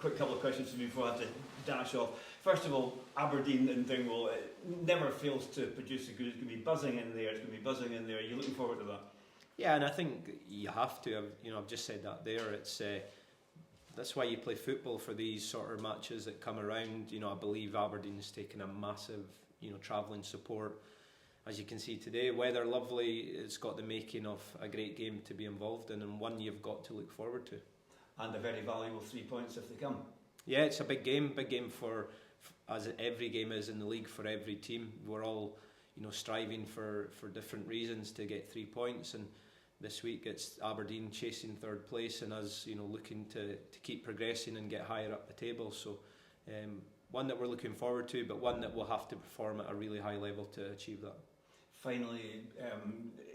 quick couple of questions for me before I have to dash off. First of all, Aberdeen and Dingwall, it never fails to produce a good. It's going to be buzzing in there. It's going to be buzzing in there. Are you looking forward to that? Yeah, and I think you have to. I've just said that there. It's that's why you play football, for these sort of matches that come around. I believe Aberdeen's taken a massive, travelling support. As you can see today, weather lovely. It's got the making of a great game to be involved in, and one you've got to look forward to. And a very valuable 3 points if they come. Yeah, it's a big game for as every game is in the league for every team. We're all, striving for different reasons to get 3 points, and this week it's Aberdeen chasing third place and us, looking to keep progressing and get higher up the table. So one that we're looking forward to, but one that we'll have to perform at a really high level to achieve that. Finally,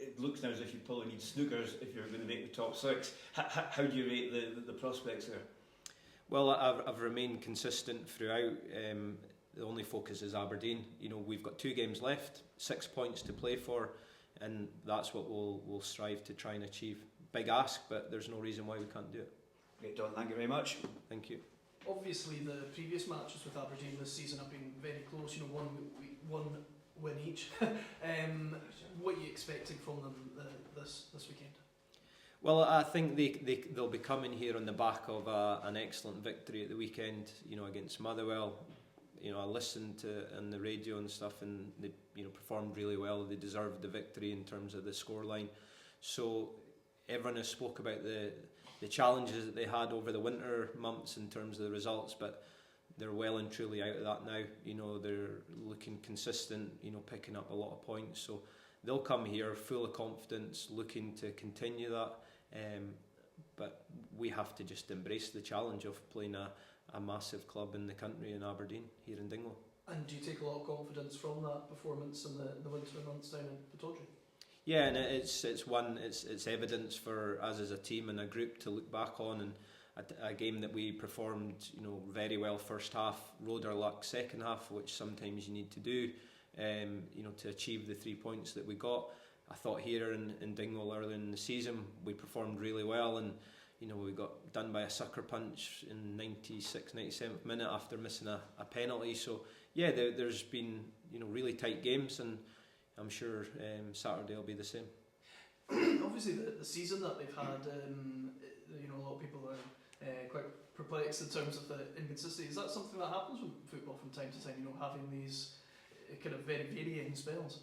it looks now as if you probably need snookers if you're going to make the top six. How do you rate the prospects there? Well, I've remained consistent throughout. The only focus is Aberdeen. We've got 2 games left, 6 points to play for, and that's what we'll strive to try and achieve. Big ask, but there's no reason why we can't do it. Great, Don. Thank you very much. Thank you. Obviously, the previous matches with Aberdeen this season have been very close. One win each. What are you expecting from them this weekend? Well, I think they'll be coming here on the back of an excellent victory at the weekend, against Motherwell. I listened to on the radio and stuff, and they performed really well. They deserved the victory in terms of the scoreline. So everyone has spoke about the challenges that they had over the winter months in terms of the results, but they're well and truly out of that now. They're looking consistent, picking up a lot of points. So they'll come here full of confidence, looking to continue that. But we have to just embrace the challenge of playing a massive club in the country, in Aberdeen, here in Dingwall. And do you take a lot of confidence from that performance in the winter months down in Pittodrie? Yeah, and it's evidence for us as a team and a group to look back on, and a game that we performed, very well first half, rode our luck second half, which sometimes you need to do, to achieve the 3 points that we got. I thought here in Dingwall earlier in the season we performed really well, and we got done by a sucker punch in 96th, 97th minute after missing a penalty. So yeah, there's been really tight games, and I'm sure Saturday will be the same. Obviously the season that they've had, a lot of people are quite perplexed in terms of the inconsistency. Is that something that happens with football from time to time, having these kind of very varying spells?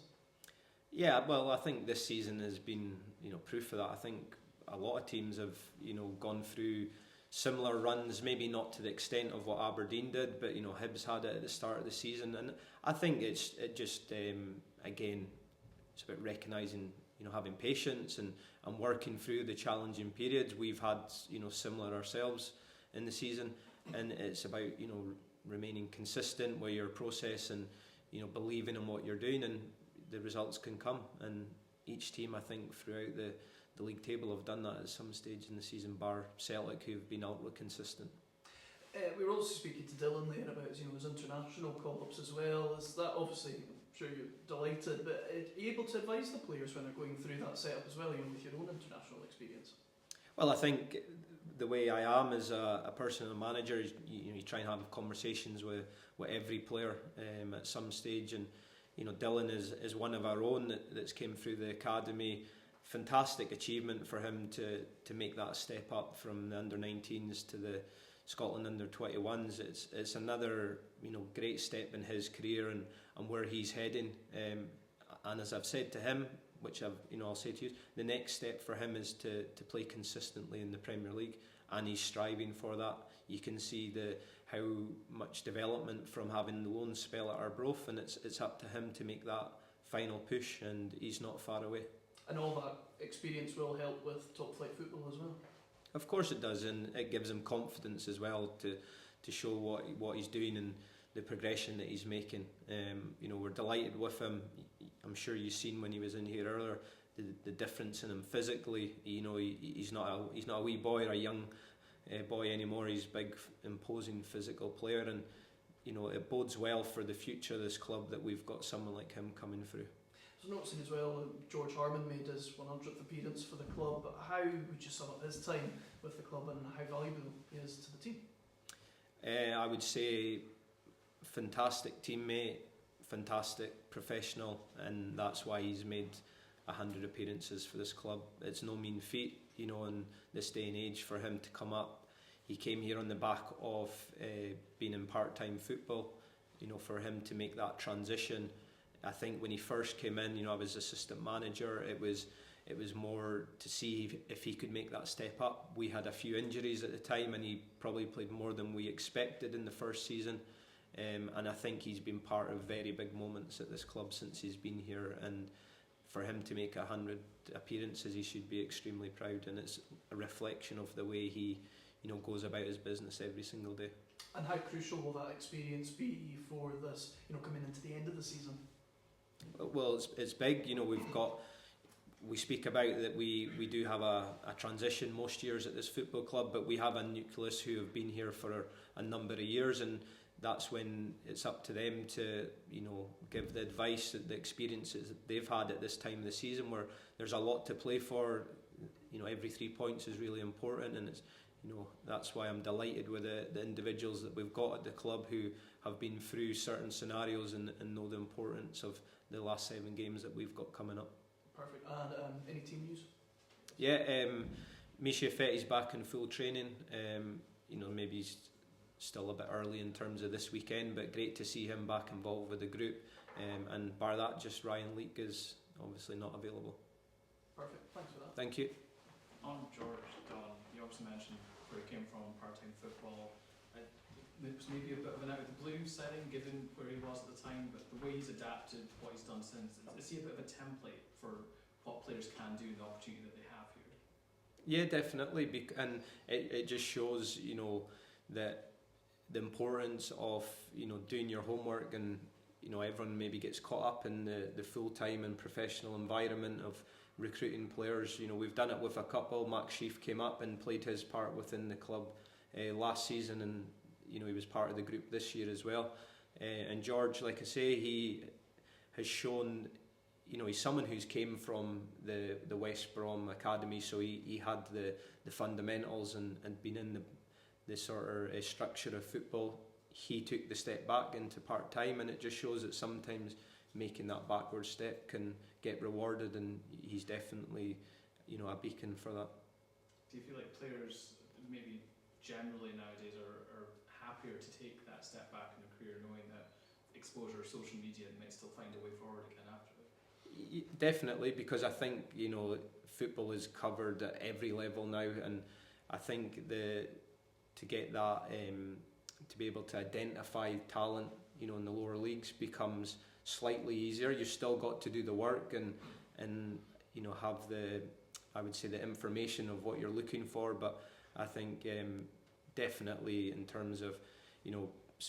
Yeah, well, I think this season has been, proof of that. I think a lot of teams have, gone through similar runs, maybe not to the extent of what Aberdeen did, but Hibs had it at the start of the season, and I think again, it's about recognising, having patience and working through the challenging periods. We've had, similar ourselves in the season, and it's about, remaining consistent with your process and, believing in what you're doing, and the results can come. And each team, I think, throughout the league table have done that at some stage in the season, bar Celtic, who've been ultra consistent. We were also speaking to Dylan there about his international call-ups as well. Is that, obviously, I'm sure you're delighted, but are you able to advise the players when they're going through that setup as well, with your own international experience? Well, I think the way I am as a person and a manager, you try and have conversations with every player at some stage, and Dylan is one of our own that's came through the academy. Fantastic achievement for him to make that step up from the under-19s to the Scotland under-21s. It's another great step in his career and where he's heading. And as I've said to him, which I'll say to you, the next step for him is to play consistently in the Premier League, and he's striving for that. You can see how much development from having the loan spell at Arbroath, and it's up to him to make that final push, and he's not far away. And all that experience will help with top flight football as well? Of course it does, and it gives him confidence as well to show what he's doing and the progression that he's making. We're delighted with him. I'm sure you've seen when he was in here earlier the difference in him physically. He's not a wee boy or a young boy anymore. He's a big, imposing physical player, and it bodes well for the future of this club that we've got someone like him coming through. I was noticing as well, George Harman made his 100th appearance for the club. How would you sum up his time with the club and how valuable he is to the team? I would say fantastic teammate, fantastic professional, and that's why he's made 100 appearances for this club. It's no mean feat, in this day and age, for him to come up. He came here on the back of being in part-time football. For him to make that transition, I think when he first came in, I was assistant manager. It was more to see if he could make that step up. We had a few injuries at the time, and he probably played more than we expected in the first season. And I think he's been part of very big moments at this club since he's been here. And for him to make 100 appearances, he should be extremely proud. And it's a reflection of the way he, goes about his business every single day. And how crucial will that experience be for this, coming into the end of the season? Well, it's big. We speak about that we do have a transition most years at this football club, but we have a nucleus who have been here for a number of years, and that's when it's up to them to give the advice, the experiences that they've had at this time of the season, where there's a lot to play for. Every 3 points is really important, and it's that's why I'm delighted with the individuals that we've got at the club who have been through certain scenarios and know the importance of the last 7 games that we've got coming up. Perfect. And any team news? Yeah, Misha Fetty's back in full training. Maybe he's still a bit early in terms of this weekend, but great to see him back involved with the group. And bar that, just Ryan Leake is obviously not available. Perfect. Thanks for that. Thank you. On George Dunn, you also mentioned where he came from, part-time football. It was maybe a bit of an out of the blue setting given where he was at the time, but the way he's adapted, what he's done since, is he a bit of a template for what players can do, the opportunity that they have here? Yeah, definitely, and it just shows that the importance of doing your homework, and everyone maybe gets caught up in the full-time and professional environment of recruiting players. We've done it with a couple. Max Sheaf came up and played his part within the club last season, and he was part of the group this year as well. And George, like I say, he has shown, he's someone who's came from the West Brom Academy, so he had the fundamentals and been in the sort of structure of football. He took the step back into part-time, and it just shows that sometimes making that backward step can get rewarded, and he's definitely a beacon for that. Do you feel like players maybe generally nowadays are happier to take that step back in their career, knowing that exposure, social media, they might still find a way forward again after it? Definitely, because I think football is covered at every level now, and I think to get that to be able to identify talent in the lower leagues becomes slightly easier. You've still got to do the work and have the information of what you're looking for, but I think definitely in terms of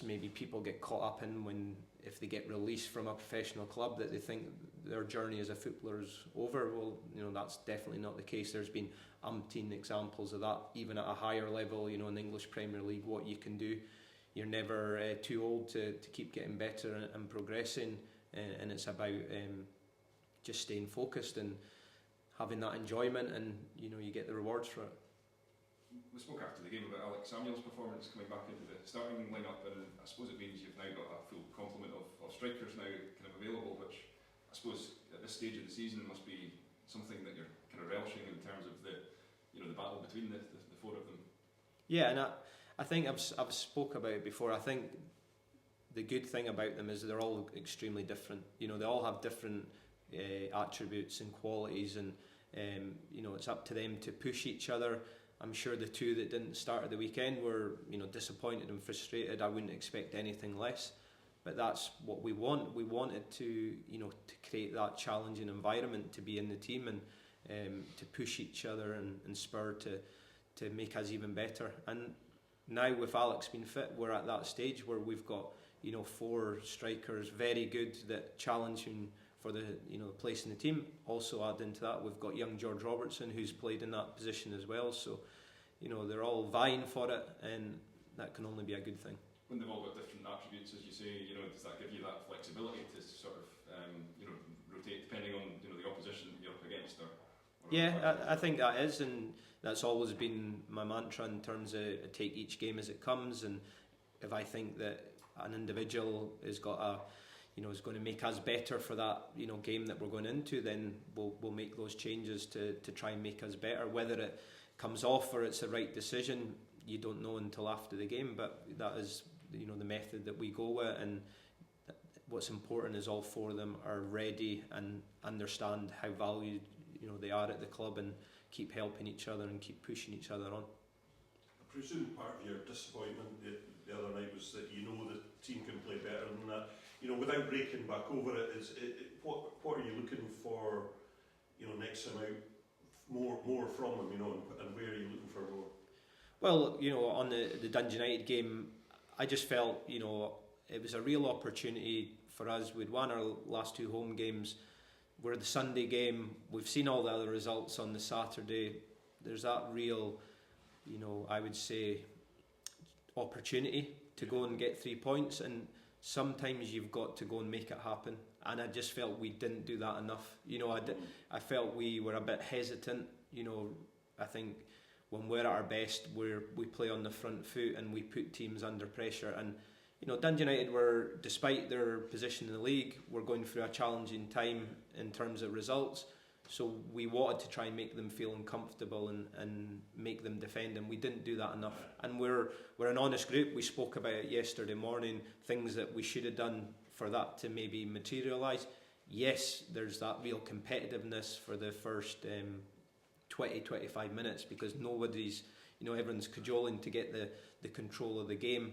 maybe people get caught up in if they get released from a professional club that they think their journey as a footballer is over. Well, that's definitely not the case. There's been umpteen examples of that, even at a higher level, in the English Premier League, what you can do. You're never too old to keep getting better and progressing, and it's about just staying focused and having that enjoyment, and you get the rewards for it. We spoke after the game about Alex Samuel's performance coming back into the starting lineup, and I suppose it means you've now got a full complement of strikers now kind of available, which I suppose at this stage of the season must be something that you're kind of relishing in terms of the battle between the four of them. Yeah, and I think I've spoke about it before. I think the good thing about them is they're all extremely different. They all have different attributes and qualities, and it's up to them to push each other. I'm sure the two that didn't start at the weekend were disappointed and frustrated. I wouldn't expect anything less, but that's what we want. We wanted to to create that challenging environment, to be in the team and to push each other and spur to make us even better. And now with Alex being fit, we're at that stage where we've got 4 strikers very good that challenging for the place in the team. Also adding to that, we've got young George Robertson who's played in that position as well. So they're all vying for it, and that can only be a good thing. When they've all got different attributes, as you say, does that give you that flexibility to sort of rotate depending on the opposition that you're up against? Or yeah, I think that is, and that's always been my mantra in terms of take each game as it comes, and if I think that an individual is going to make us better for that game that we're going into, then we'll make those changes to try and make us better. Whether it comes off or it's the right decision, you don't know until after the game. But that is the method that we go with, and what's important is all four of them are ready and understand how valued they are at the club, and keep helping each other and keep pushing each other on. I presume part of your disappointment the other night was that the team can play better than that. Without breaking back over it, what are you looking for? Next time out, more from them. And where are you looking for more? Well, on the Dundee United game, I just felt it was a real opportunity for us. We'd won our last two home games. We're the Sunday game. We've seen all the other results on the Saturday. There's that real, I would say, opportunity to go and get 3 points, and sometimes you've got to go and make it happen. And I just felt we didn't do that enough. I felt we were a bit hesitant. I think when we're at our best, we play on the front foot and we put teams under pressure. And Dundee United were, despite their position in the league, were going through a challenging time in terms of results. So we wanted to try and make them feel uncomfortable and make them defend, and we didn't do that enough. And we're an honest group. We spoke about it yesterday morning, things that we should have done for that to maybe materialise. Yes, there's that real competitiveness for the first 20-25 minutes, because nobody's, everyone's cajoling to get the control of the game.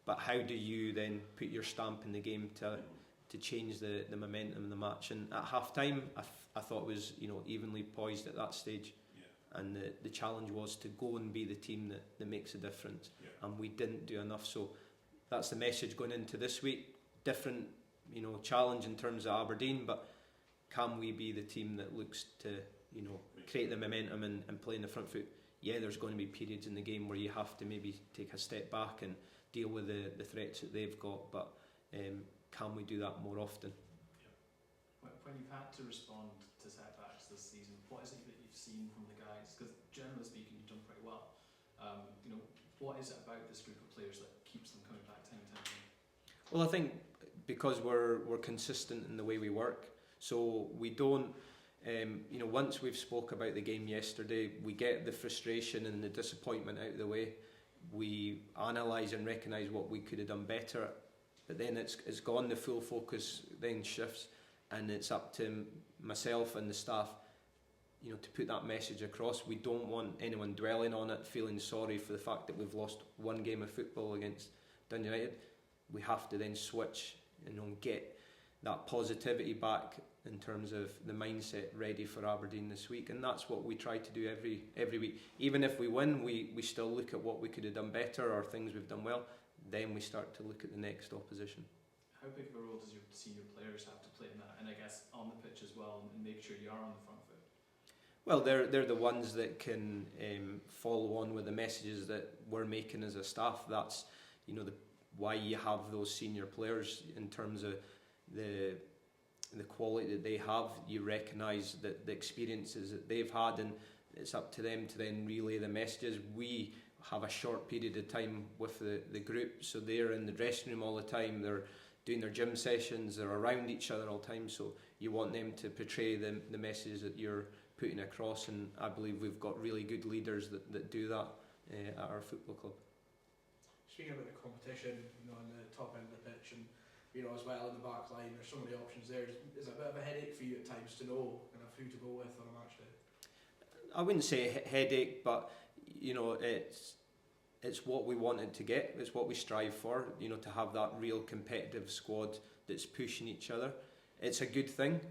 But how do you then put your stamp in the game to change the momentum of the match? And at half time, I thought it was evenly poised at that stage. Yeah. And the challenge was to go and be the team that makes a difference. Yeah. And we didn't do enough. So that's the message going into this week. Different challenge in terms of Aberdeen, but can we be the team that looks to create the momentum and play in the front foot? Yeah, there's going to be periods in the game where you have to maybe take a step back and deal with the threats that they've got, but can we do that more often? When you've had to respond to setbacks this season, what is it that you've seen from the guys? Because generally speaking, you've done pretty well. What is it about this group of players that keeps them coming back time and time again? Well, I think because we're consistent in the way we work, so we don't. Once we've spoke about the game yesterday, we get the frustration and the disappointment out of the way. We analyse and recognise what we could have done better, but then it's gone. The full focus then shifts, and it's up to myself and the staff, to put that message across. We don't want anyone dwelling on it, feeling sorry for the fact that we've lost one game of football against Dundee United. We have to then switch and get that positivity back in terms of the mindset ready for Aberdeen this week, and that's what we try to do every week. Even if we win, we still look at what we could have done better or things we've done well. Then we start to look at the next opposition. How big of a role does your senior players have to play in that, and I guess on the pitch as well, and make sure you are on the front foot? Well, they're the ones that can follow on with the messages that we're making as a staff. That's why you have those senior players in terms of the quality that they have. You recognise that the experiences that they've had, and it's up to them to then relay the messages. We have a short period of time with the group, so they're in the dressing room all the time, they're doing their gym sessions, they're around each other all the time, so you want them to portray the message that you're putting across, and I believe we've got really good leaders that do that at our football club. Speaking about the competition, on the top end of the pitch, and as well in the back line, there's so many options there. Is it a bit of a headache for you at times to know kind of who to go with on a match day? I wouldn't say headache, but it's what we wanted to get. It's what we strive for. To have that real competitive squad that's pushing each other. It's a good thing.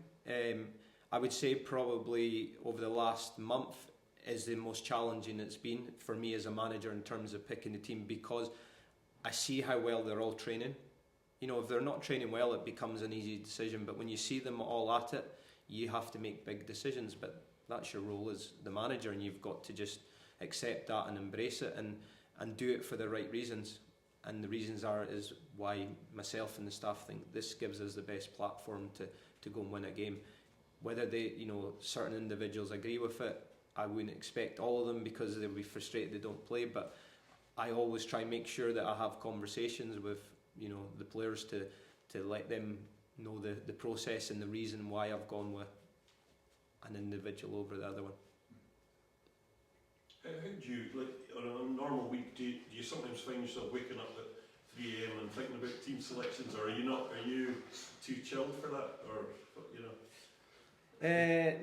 I would say probably over the last month is the most challenging it's been for me as a manager in terms of picking the team, because I see how well they're all training. If they're not training well, it becomes an easy decision. But when you see them all at it, you have to make big decisions. But that's your role as the manager, and you've got to just accept that and embrace it and do it for the right reasons. And the reasons is why myself and the staff think this gives us the best platform to go and win a game. Whether they, certain individuals agree with it, I wouldn't expect all of them, because they'll be frustrated they don't play. But I always try and make sure that I have conversations with the players to let them know the process and the reason why I've gone with an individual over the other one. How do you, like, on a normal week, do you sometimes find yourself waking up at 3 a.m. and thinking about team selections, or are you too chilled for that, or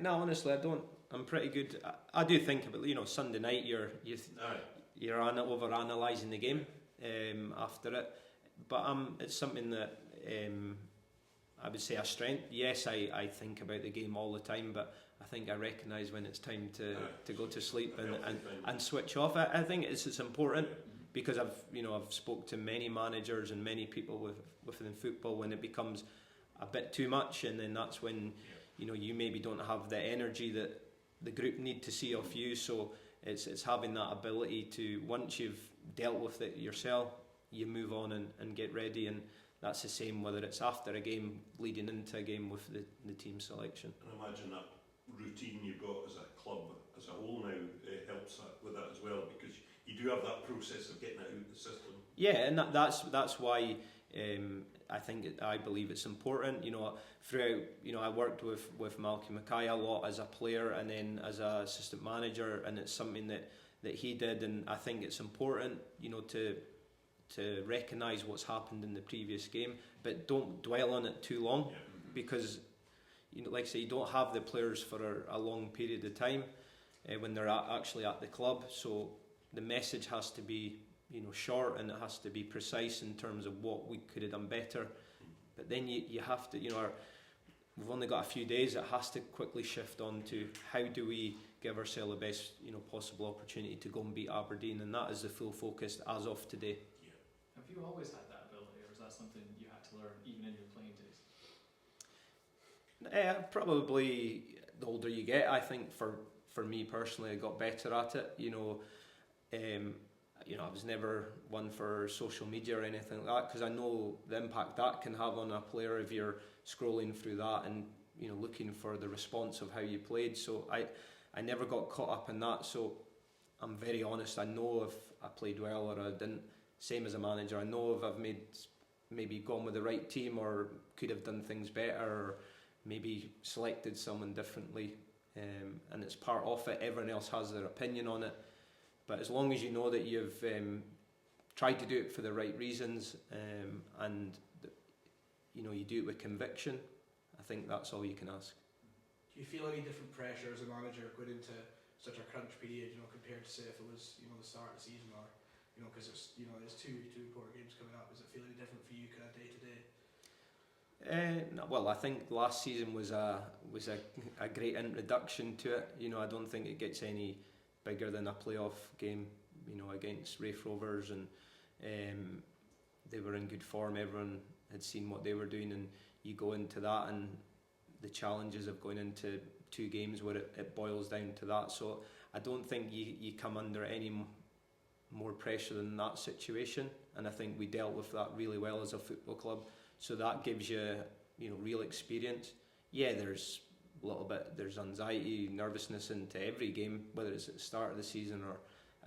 No, honestly, I don't. I'm pretty good. I do think about Sunday night. You're over analysing the game after it, but it's something that I would say a strength. Yes, I think about the game all the time, but I think I recognise when it's time to go to sleep and switch off. I think it's important because I've spoke to many managers and many people within football when it becomes a bit too much, and then that's when you maybe don't have the energy that the group need to see off you. So it's having that ability to, once you've dealt with it yourself, you move on and get ready, and that's the same whether it's after a game, leading into a game with the team selection. And I imagine that routine you've got as a club as a whole now helps with that as well, because you do have that process of getting it out of the system. Yeah, and that's why I believe it's important. Throughout, I worked with Malcolm Mackay a lot as a player and then as an assistant manager, and it's something that he did, and I think it's important, to recognise what's happened in the previous game, but don't dwell on it too long, because like I say, you don't have the players for a long period of time when they're actually at the club. So the message has to be short, and it has to be precise in terms of what we could have done better. But then you have to, we've only got a few days. It has to quickly shift on to how do we give ourselves the best possible opportunity to go and beat Aberdeen, and that is the full focus as of today. Have you always had that ability, or is that something you had to learn even in your playing days? Probably the older you get, I think for me personally, I got better at it. I was never one for social media or anything like that, because I know the impact that can have on a player if you're scrolling through that and looking for the response of how you played. So I never got caught up in that. So I'm very honest. I know if I played well or I didn't. Same as a manager, I know if I've maybe gone with the right team or could have done things better, or maybe selected someone differently, and it's part of it. Everyone else has their opinion on it, but as long as you know that you've tried to do it for the right reasons, and you do it with conviction, I think that's all you can ask. Do you feel any different pressure as a manager going into such a crunch period, compared to say if it was the start of the season, or because it's two important games coming up? Does it feel any different for you kind of day to day? No, well, I think last season was a great introduction to it. I don't think it gets any bigger than a playoff game. Against Raith Rovers, and they were in good form. Everyone had seen what they were doing, and you go into that, and the challenges of going into two games where it boils down to that. So I don't think you come under any more pressure than that situation, and I think we dealt with that really well as a football club. So that gives you real experience. Yeah, there's a little bit, there's anxiety, nervousness into every game, whether it's at the start of the season or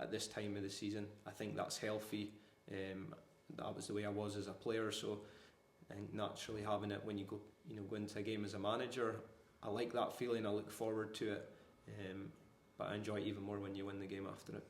at this time of the season. I think that's healthy. That was the way I was as a player, so I think naturally having it when you go into a game as a manager, I like that feeling. I look forward to it, but I enjoy it even more when you win the game after it.